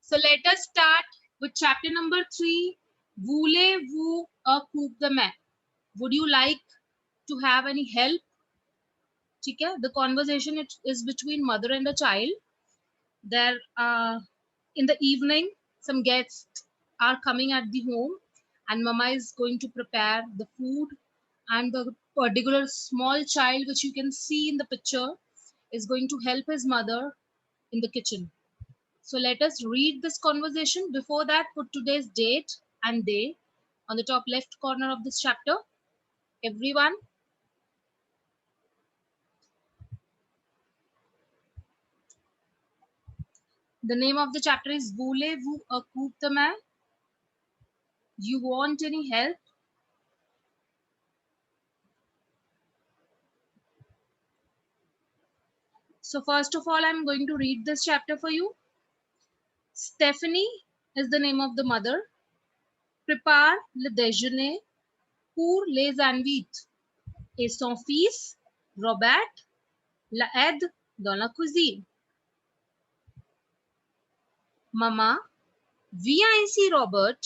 So let us start with chapter number 3. Voulez-vous a coup de main? Would you like to have any help? ठीक है? The conversation is between mother and a child. There, in the evening, some guests are coming at the home, and mama is going to prepare the food. And the particular small child, which you can see in the picture, is going to help his mother in the kitchen. So let us read this conversation. Before that, put today's date and day on the top left corner of this chapter. Everyone, the name of the chapter is Voulez-vous un coup de main? You want any help? So first of all, I'm going to read this chapter for you. Stephanie is the name of the mother. Prépare le déjeuner pour les invités. Et son fils, Robert, l'aide dans la cuisine. Maman, viens ici, Robert.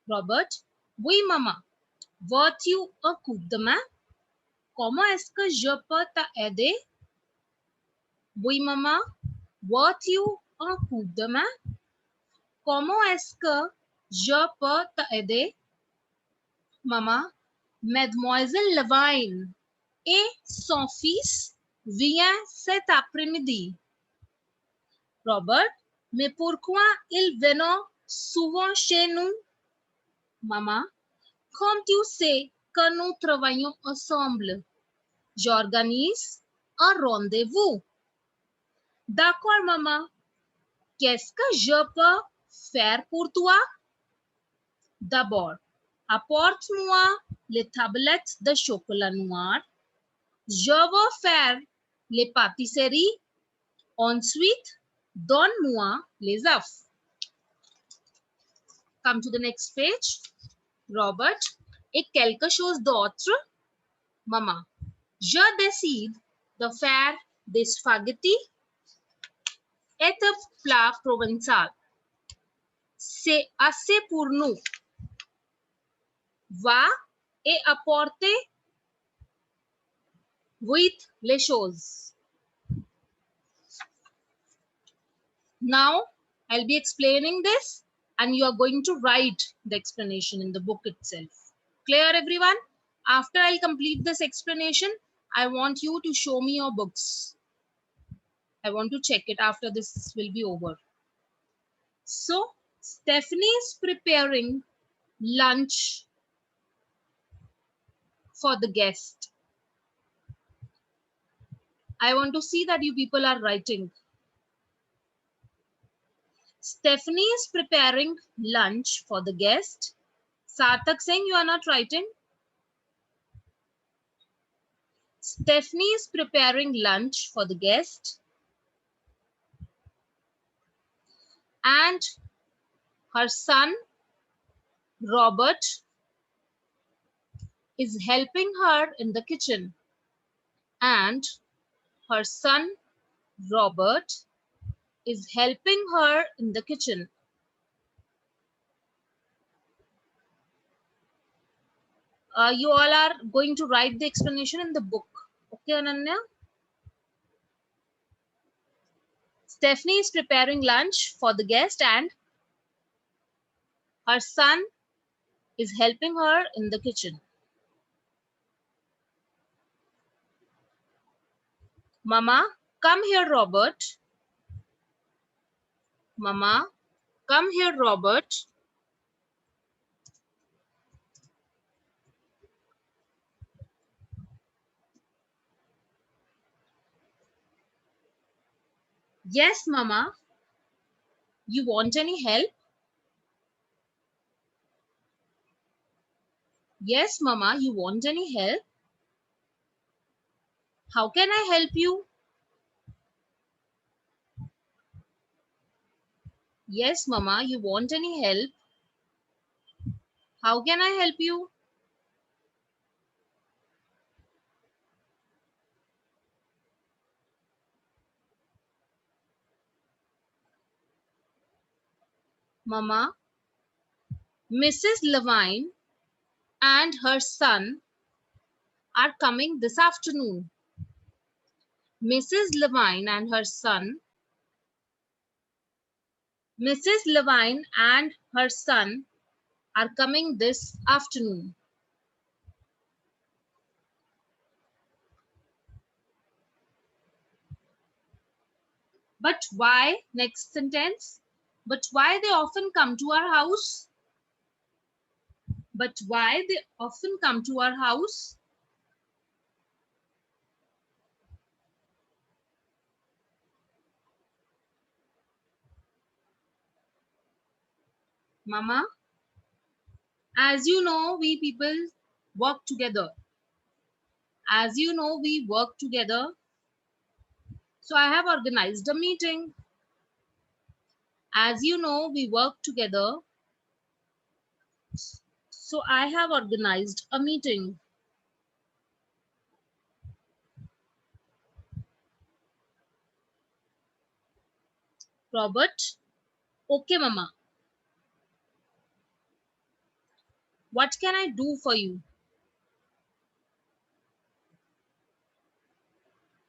Robert, oui, maman. Veux-tu un coup de main? Comment est-ce que je peux t'aider? Oui, maman. Veux-tu un coup de main? Comment est-ce que je peux t'aider? Maman, Mademoiselle Levine et son fils viennent cet après-midi. Robert, mais pourquoi ils viennent souvent chez nous? Maman, comme tu sais que nous travaillons ensemble, j'organise un rendez-vous. D'accord, maman. Qu'est-ce que je peux faire pour toi? D'abord, apporte-moi les tablettes de chocolat noir. Je veux faire les pâtisseries. Ensuite, donne-moi les œufs. Come to the next page. Robert, et quelque chose d'autre? Maman, je décide de faire des spaghettis et un plat provençal. C'est assez pour nous. Va et apporter vite les choses. Now, I'll be explaining this and you are going to write the explanation in the book itself. Clear, everyone? After I'll complete this explanation, I want you to show me your books. I want to check it after this will be over. So, Stephanie is preparing lunch for the guest. I want to see that you people are writing. Stephanie is preparing lunch for the guest. Sarthak Singh, you are not writing. Stephanie is preparing lunch for the guest. And her son, Robert, is helping her in the kitchen. And her son, Robert, is helping her in the kitchen. You all are going to write the explanation in the book. Okay, Ananya? Stephanie is preparing lunch for the guest and her son is helping her in the kitchen. Mama, come here, Robert. Mama, come here, Robert. Yes, Mama. You want any help? Yes, Mama. You want any help? How can I help you? Yes, Mama. You want any help? How can I help you? Mama, Mrs. Levine and her son are coming this afternoon. Mrs. Levine and her son. Mrs. Levine and her son are coming this afternoon. But why? Next sentence. But why they often come to our house? But why they often come to our house? Mama, as you know, we people work together. As you know, we work together. So I have organized a meeting. As you know, we work together. So I have organized a meeting. Robert, okay, Mama. What can I do for you?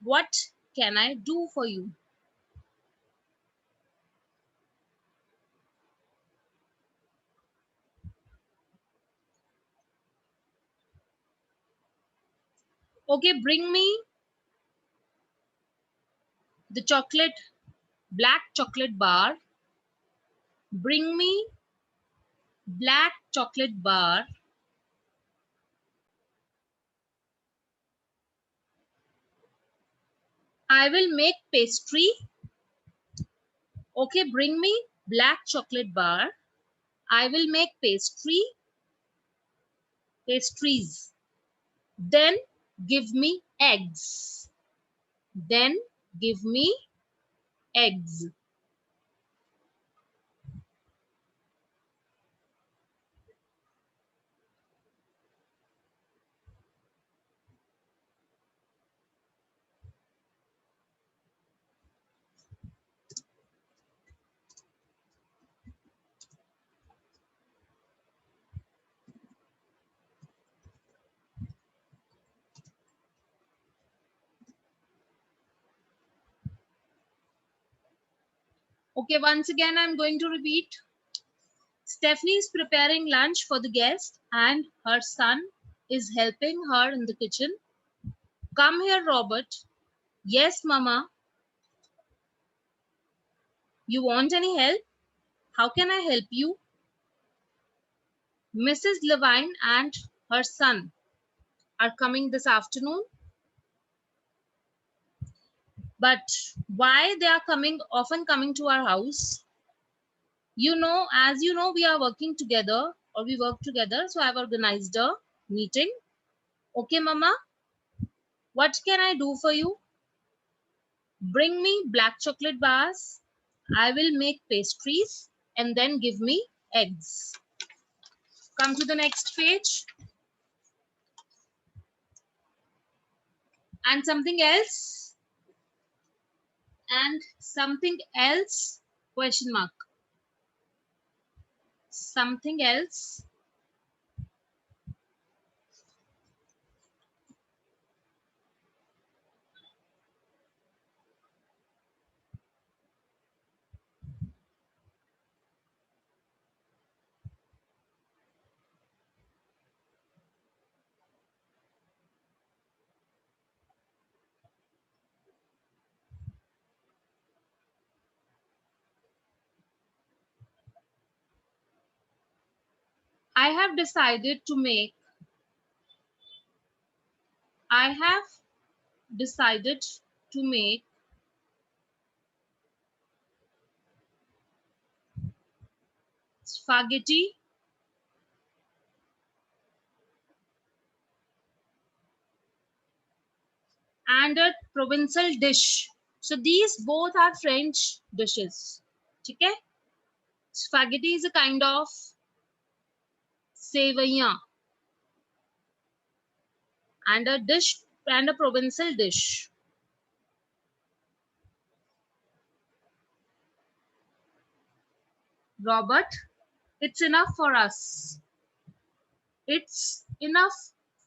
What can I do for you? Okay, bring me the black chocolate bar. Bring me black chocolate bar. I will make pastry. Okay, bring me black chocolate bar. I will make pastries. Then give me eggs. Then give me eggs. Okay, once again, I'm going to repeat. Stephanie is preparing lunch for the guest and her son is helping her in the kitchen. Come here, Robert. Yes, Mama. You want any help? How can I help you? Mrs. Levine and her son are coming this afternoon. But why they are often coming to our house? You know, as you know, we are working together or we work together. So I've organized a meeting. Okay, Mama, what can I do for you? Bring me black chocolate bars. I will make pastries and then give me eggs. Come to the next page. And something else. And something else, question mark. Something else. I have decided to make spaghetti and a provincial dish. So these both are French dishes. Okay? Spaghetti is a kind of सेवइयां and a dish and a provincial dish. Robert, it's enough for us. It's enough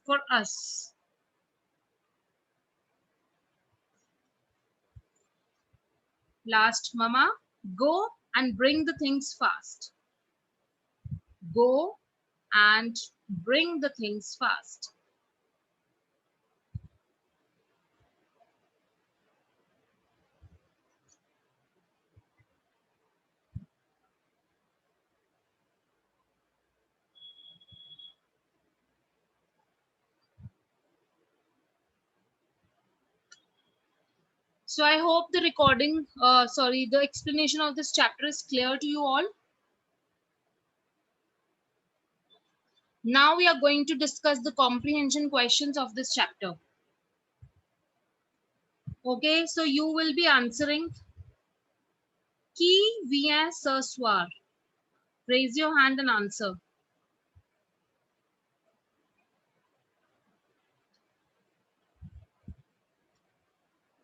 for us. Last, Mama, go and bring the things fast. Go and bring the things fast. So I hope the the explanation of this chapter is clear to you all. Now we are going to discuss the comprehension questions of this chapter. Okay, so you will be answering Qui vient ce soir? Raise your hand and answer.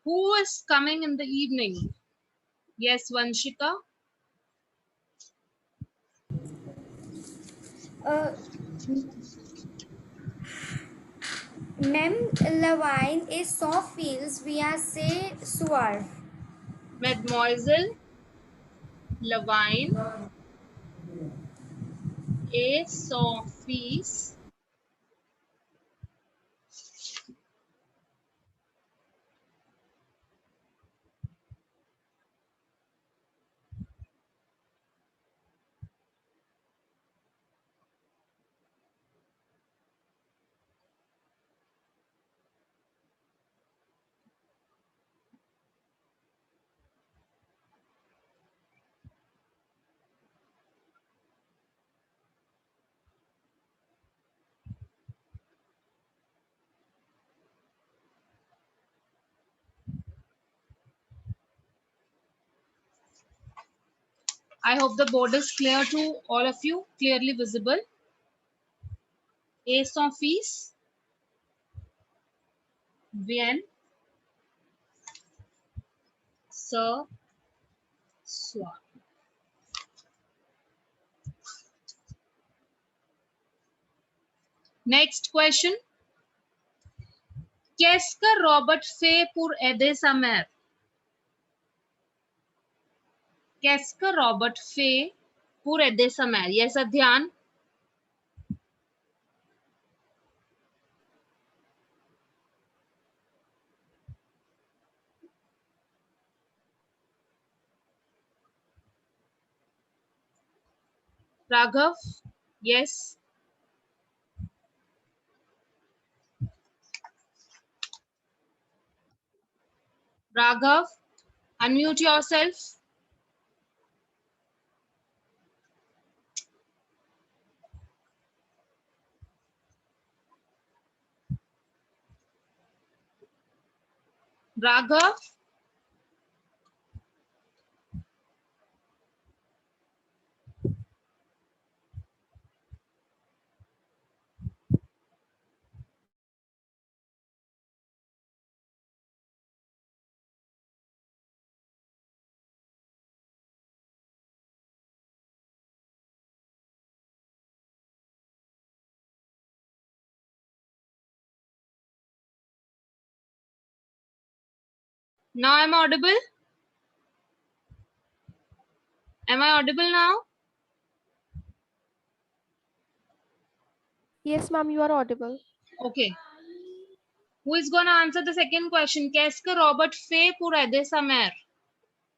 Who is coming in the evening? Yes, Vanshika. Même Levine et son fils vient ce soir. Mademoiselle Levine et son fils I hope the board is clear to all of you, clearly visible. Et son fils vient ce soir. Next question. Qu'est-ce que Robert fait pour aider sa mère? Qu'est-ce que Robert fait pour aider sa mère? Yes, Adhyan. Raghav. Yes. Raghav, unmute yourself. Raghav. Now I'm audible. Am I audible now? Yes, ma'am, you are audible. Okay. Who is going to answer the second question? Qu'est-ce que Robert fait pour aider sa mère?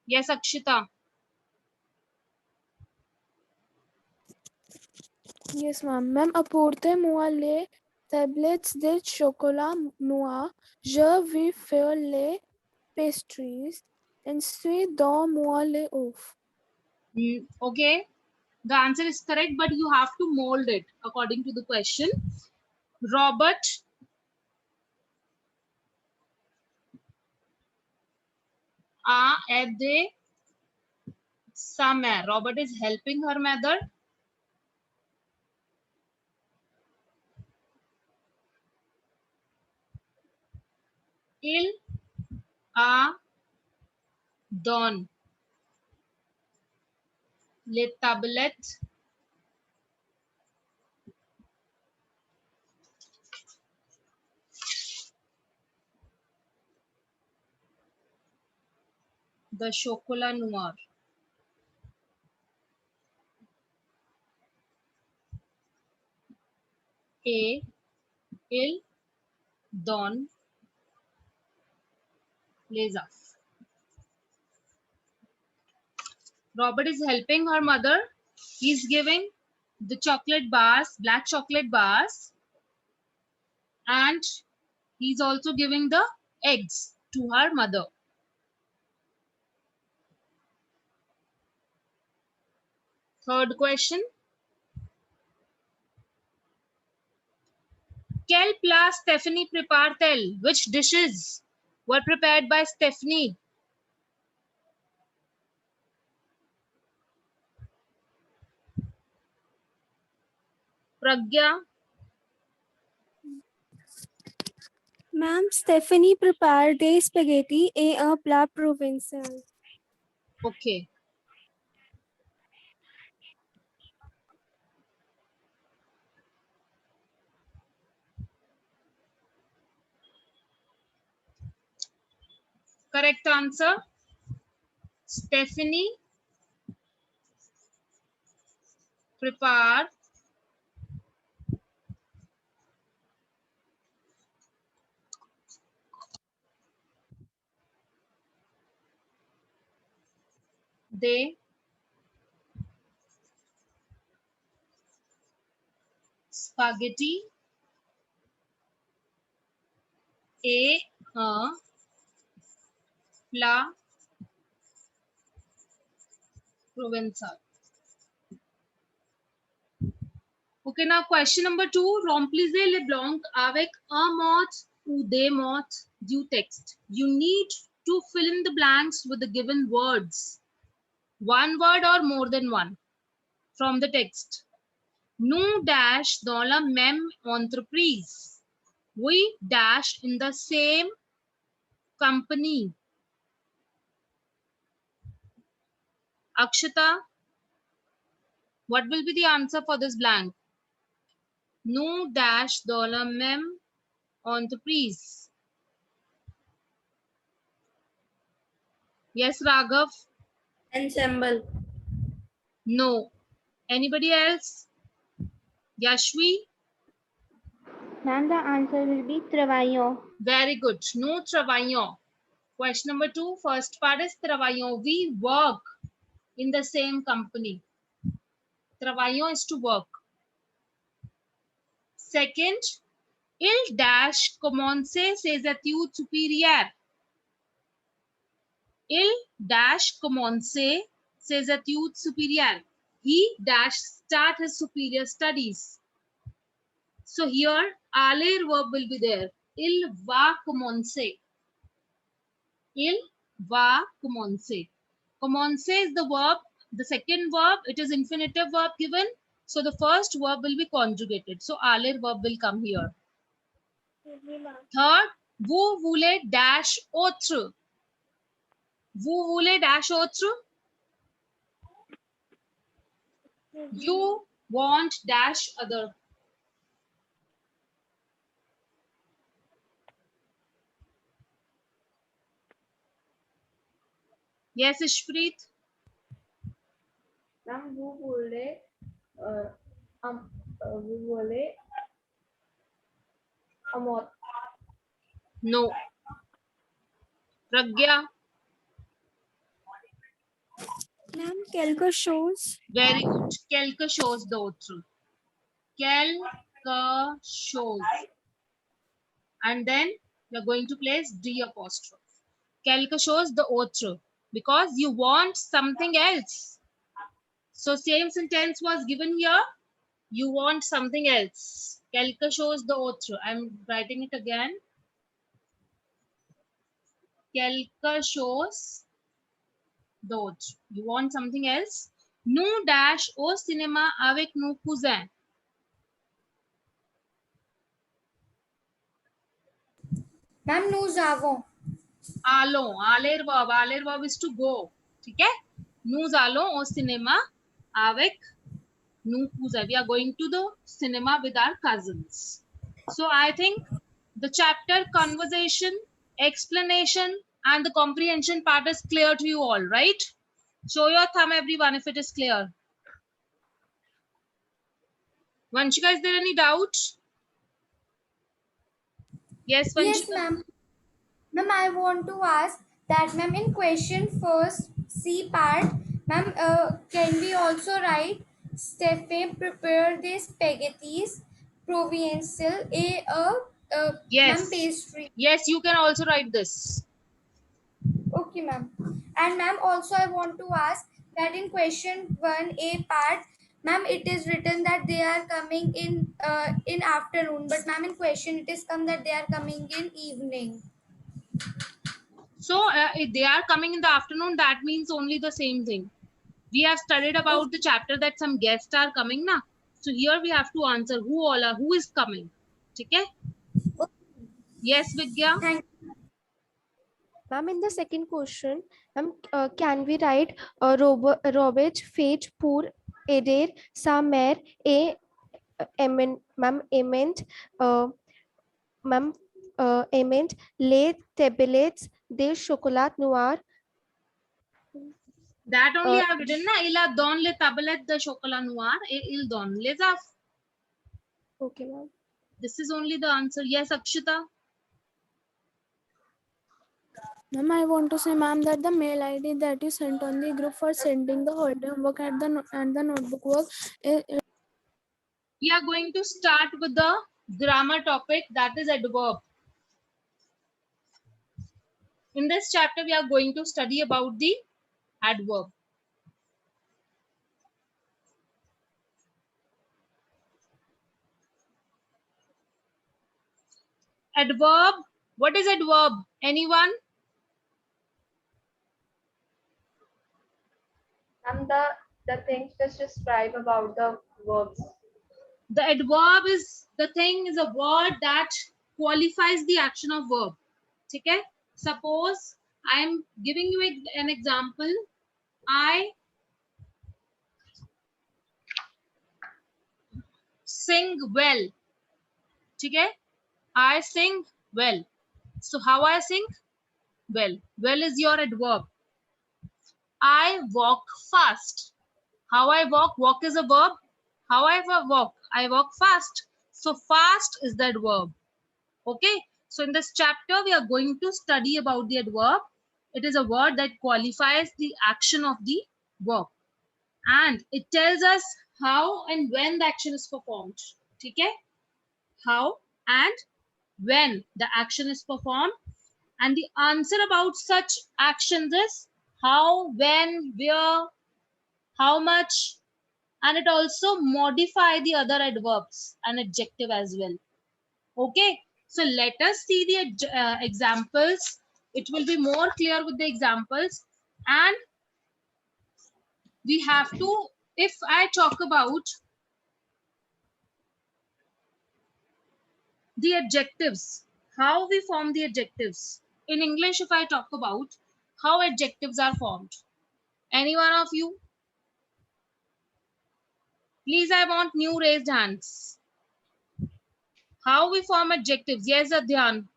Yes, Akshita. Yes, ma'am. Ma'am, apportez-moi les tablettes de chocolat noir. Je vais faire les pastries. Ensuite, donne-moi les œufs. Okay. The answer is correct, but you have to mold it according to the question. Robert a aidé sa mère. Robert is helping her mother. Il a donné les tablettes de chocolat noir. Et ils donnent les œufs. Robert is helping her mother. He's giving the chocolate bars, black chocolate bars, and he's also giving the eggs to her mother. Third question. Quel plat Stephanie prépare-t-elle? Which dishes were prepared by Stephanie? Pragya? Ma'am, Stephanie prepared des spaghetti et un plat provençal. Okay. Correct answer. Stephanie prepare des spaghetti et un plat provençal. Okay, now question number 2. Remplissez les blancs avec un mot ou des mots du texte. You need to fill in the blanks with the given words. One word or more than one from the text. Nous dash dans la même entreprise. We dash in the same company. Akshata, what will be the answer for this blank? Nous dash dans la même entreprise. Yes, Raghav? Ensemble. No. Anybody else? Yashvi? Ma'am, the answer will be travaillons. Very good. Nous travaillons. Question number 2. First part is travaillons. We work in the same company. Travaillons is to work. Second, il dash commencer ses études supérieures. Il dash commencer ses études supérieures. He dash start his superior studies. So here, aller verb will be there. Il va commencer. Il va commencer. Commencer is the verb. The second verb, it is infinitive verb given. So the first verb will be conjugated. So aller verb will come here. Third, vous voulez dash autre. Vous voulez dash autre. You want dash other. Yes, Ishpreet. Ma'am, vous voulez un mot. No. Pragya. Ma'am, quelque chose. Very good. Quelque chose d'autre. Quelque chose. And then you're going to place D apostrophe. Quelque chose d'autre. Because you want something else. So same sentence was given here. You want something else. Quelque chose d'autre. I'm writing it again. Quelque chose d'autre. You want something else. Nous dash au cinéma avec nos cousins. Ma'am, nous avons. Allons. Aller verb is to go. ठीक है? Nous allons au cinéma Avec nous cousin. We are going to the cinema with our cousins. So I think the chapter conversation, explanation, and the comprehension part is clear to you all, right? Show your thumb, everyone, if it is clear. Vanshika, is there any doubt? Yes, Vanshika. Yes, ma'am. Ma'am, I want to ask that, ma'am, in question first C part, ma'am, can we also write Stephen prepare the spaghettis provincial Yes. ma'am, pastry. Yes, you can also write this. Okay, ma'am. And ma'am, also I want to ask that in question 1A part, ma'am, it is written that they are coming in afternoon, but ma'am, in question it is come that they are coming in evening. So if they are coming in the afternoon, that means only the same thing. We have studied about the chapter that some guests are coming now. So here we have to answer who is coming. Okay? Yes, Vidya. Thank Ma'am, in the second question, ma'am, can we write Robert Fate pour aider sa mère et ma'am aimant les tablettes de chocolat noir. That only I have written na. Il a don les tablettes de chocolat noir et il donne les af. Okay, ma'am. This is only the answer. Yes, Akshita. Ma'am, I want to say, ma'am, that the mail ID that you sent on the group for sending the holiday homework and the notebook work. We are going to start with the grammar topic, that is adverb. In this chapter, we are going to study about the adverb. Adverb. What is adverb? Anyone? And the things just describe about the verbs. The adverb is a word that qualifies the action of verb. Okay? Suppose I am giving you an example. I sing well. Okay? I sing well. So how I sing? Well. Well is your adverb. I walk fast. How I walk? Walk is a verb. How I walk? I walk fast. So fast is the adverb. Okay. So in this chapter, we are going to study about the adverb. It is a word that qualifies the action of the verb. And it tells us how and when the action is performed. Okay? How and when the action is performed. And the answer about such actions is how, when, where, how much, and it also modify the other adverbs and adjective as well. Okay, so let us see the examples. It will be more clear with the examples. And we have to, if I talk about the adjectives, how we form the adjectives. In English, if I talk about how adjectives are formed. Any one of you? Please, I want new raised hands. How we form adjectives? Yes, Adhyan.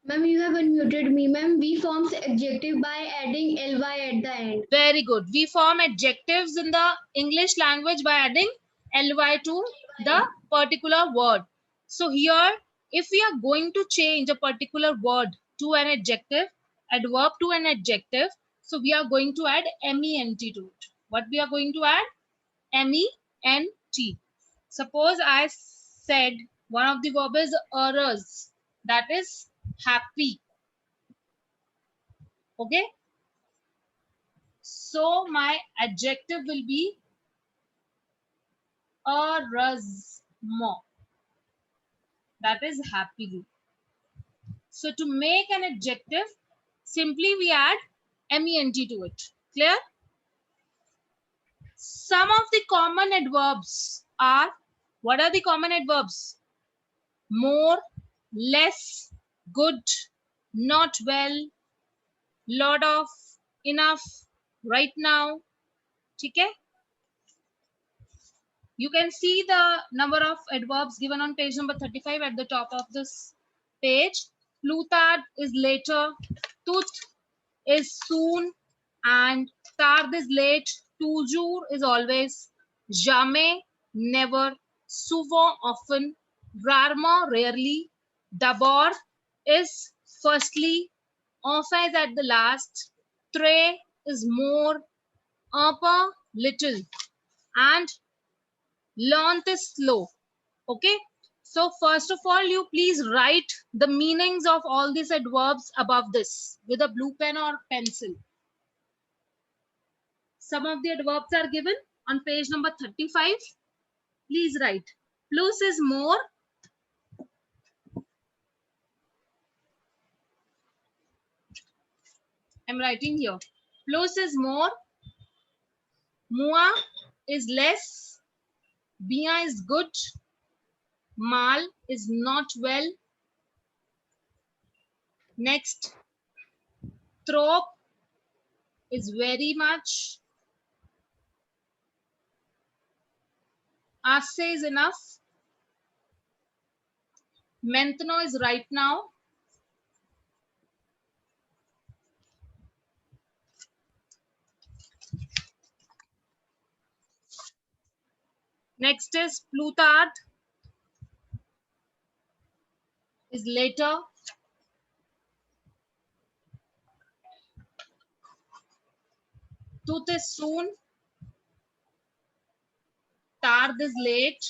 Ma'am, you have unmuted me. Ma'am, we form adjective by adding ly at the end. Very good. We form adjectives in the English language by adding ly to the particular word. So here, if we are going to change a particular word to an adjective, adverb to an adjective, so we are going to add ment to it. What we are going to add? ment. Suppose I said one of the verb is heureux, that is happy. Okay. So my adjective will be heureusement, that is happily. So to make an adjective, simply we add ment to it. Clear? Some of the common adverbs are, what are the common adverbs? More, less, good, not well, lot of, enough, right now, ठीक है? You can see the number of adverbs given on page number 35 at the top of this page. Plutard is later, tooth is soon, and tard is late. Toujours is always, jamais never, souvent often, rarement rarely, d'abord is firstly, enfin is at the last, très is more, un peu little, and length is slow. Okay, so first of all, you please write the meanings of all these adverbs above this with a blue pen or pencil. Some of the adverbs are given on page number 35. Please write. Plus is more. I'm writing here. Plus is more. Moins is less. Bien is good. Mal is not well. Next, trop is very much. Assez is enough. Maintenant is right now. Next is plus tard is later. Tout is soon. Tard is late.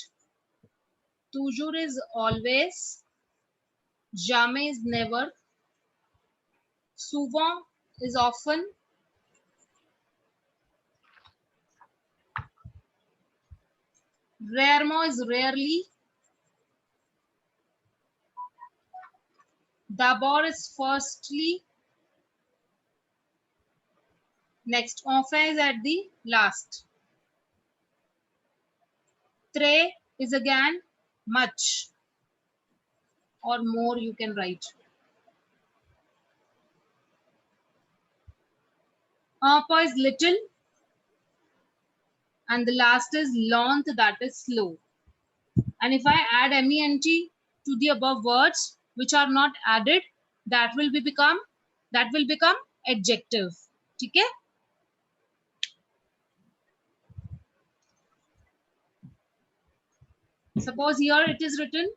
Toujours is always. Jamais is never. Souvent is often. Rarement is rarely. D'abord is firstly. Next, enfin is at the last. Très is again much or more, you can write. Un peu is little. And the last is length, that is slow. And if I add ment to the above words which are not added, that will become adjective. ठीक है? Suppose here it is written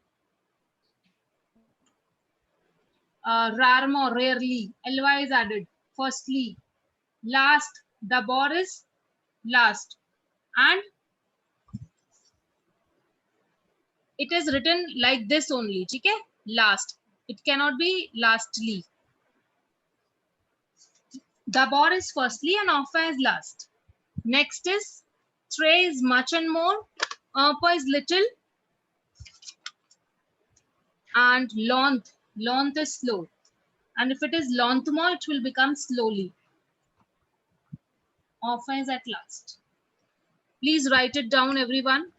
rarement, rarely, ly is added, firstly, last, d'abord is last, and it is written like this only, ठीक है? Last, it cannot be lastly. D'abord is firstly and enfin is last. Next is très is much and more, un peu is little, and length is slow. And if it is lentement, it will become slowly. Enfin is at last. Please write it down, everyone.